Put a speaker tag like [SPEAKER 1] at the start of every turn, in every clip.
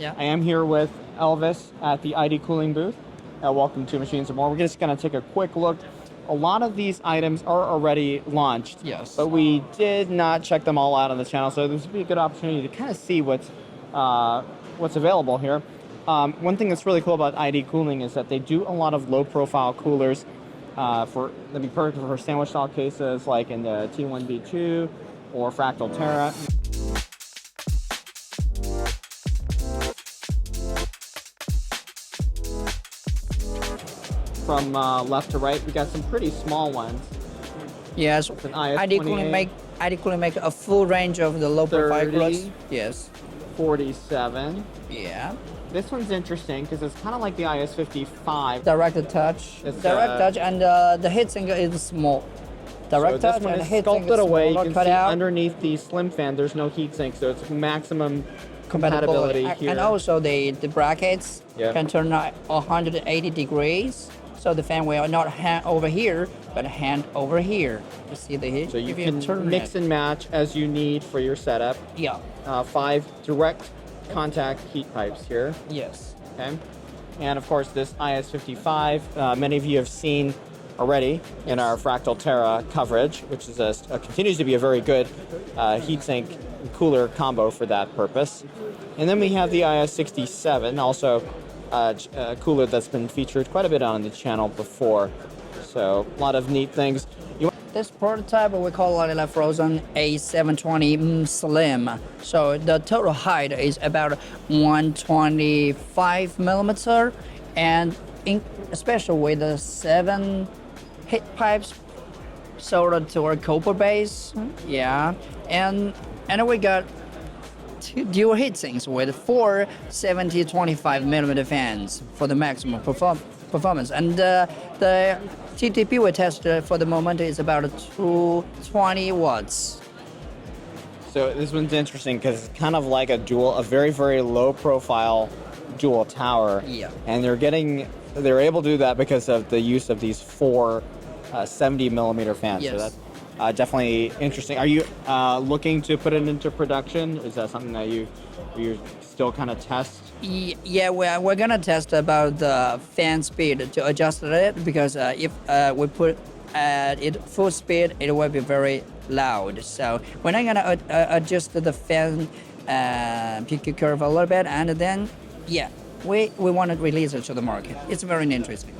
[SPEAKER 1] Yeah.
[SPEAKER 2] I am here with Elvis at the ID Cooling booth. Welcome to Machines and More. We're just going to take a quick look. A lot of these items are already launched.
[SPEAKER 1] Yes.
[SPEAKER 2] But we did not check them all out on the channel, so this would be a good opportunity to kind of see what's available here. One thing that's really cool about ID Cooling is that they do a lot of low-profile coolers that'd be perfect for sandwich-style cases, like in the T1B2 or Fractal Terra. From left to right, we got some pretty small ones.
[SPEAKER 1] Yes, ID Cooling make a full range of the low profile coolers. Yes.
[SPEAKER 2] 47.
[SPEAKER 1] Yeah.
[SPEAKER 2] This one's interesting because it's kind of like the IS55.
[SPEAKER 1] Direct touch.
[SPEAKER 2] It's,
[SPEAKER 1] Direct touch, and the heatsink is small. Direct touch and heatsink
[SPEAKER 2] sculpted
[SPEAKER 1] is
[SPEAKER 2] away. You
[SPEAKER 1] small,
[SPEAKER 2] can
[SPEAKER 1] cut
[SPEAKER 2] see
[SPEAKER 1] out.
[SPEAKER 2] underneath the slim fan, there's no heatsink, so it's maximum compatibility here.
[SPEAKER 1] And also the brackets
[SPEAKER 2] Yep.
[SPEAKER 1] can turn 180 degrees. So the fan will not hand over here, but hand over here. You see the heat?
[SPEAKER 2] So you
[SPEAKER 1] If
[SPEAKER 2] can
[SPEAKER 1] turn
[SPEAKER 2] mix
[SPEAKER 1] it.
[SPEAKER 2] and match as you need for your setup.
[SPEAKER 1] Yeah.
[SPEAKER 2] 5 direct contact heat pipes here.
[SPEAKER 1] Yes.
[SPEAKER 2] Okay. And of course, this IS55, many of you have seen already in our Fractal Terra coverage, which is continues to be a very good heatsink cooler combo for that purpose. And then we have the IS67, also a cooler that's been featured quite a bit on the channel before. So a lot of neat things.
[SPEAKER 1] This prototype we call it like frozen A720 Slim. So the total height is about 125 millimeter, and especially with the 7 heat pipes soldered to our copper base. Yeah, and we got 2 dual heatsinks with 4 70-25 millimeter fans for the maximum performance. And the TTP we tested for the moment is about 220 watts.
[SPEAKER 2] So this one's interesting because it's kind of like a very, very low profile dual tower.
[SPEAKER 1] Yeah.
[SPEAKER 2] And they're able to do that because of the use of these 4 70 millimeter fans.
[SPEAKER 1] Yes.
[SPEAKER 2] So that's definitely interesting. Are you looking to put it into production? Is that something that you're still kind of test?
[SPEAKER 1] Yeah, we're gonna test about the fan speed to adjust it, because if we put it full speed, it will be very loud. So we're not gonna adjust the fan peak curve a little bit, and then we want to release it to the market. It's very interesting.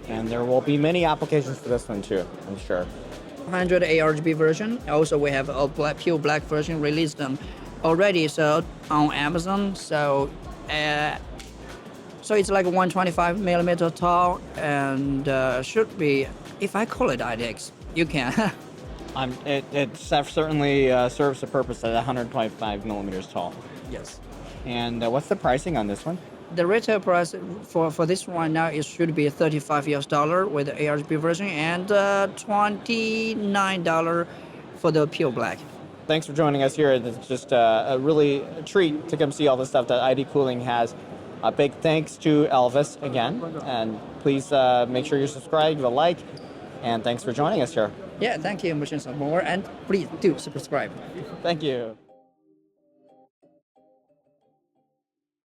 [SPEAKER 2] And there will be many applications for this one too, I'm sure.
[SPEAKER 1] 100 ARGB version. Also, we have a pure black version released them already, so on Amazon. So it's like 125 millimeter tall, and should be. If I call it IDX, you can.
[SPEAKER 2] It certainly serves the purpose at 125 millimeters tall.
[SPEAKER 1] Yes.
[SPEAKER 2] And what's the pricing on this one?
[SPEAKER 1] The retail price for this one now should be $35 with the ARGB version, and $29 for the pure black.
[SPEAKER 2] Thanks for joining us here. It's just a treat to come see all the stuff that ID Cooling has. A big thanks to Elvis again, and please make sure you subscribe, give a like, and thanks for joining us here.
[SPEAKER 1] Yeah, thank you, Machines and More, and please do subscribe.
[SPEAKER 2] Thank you.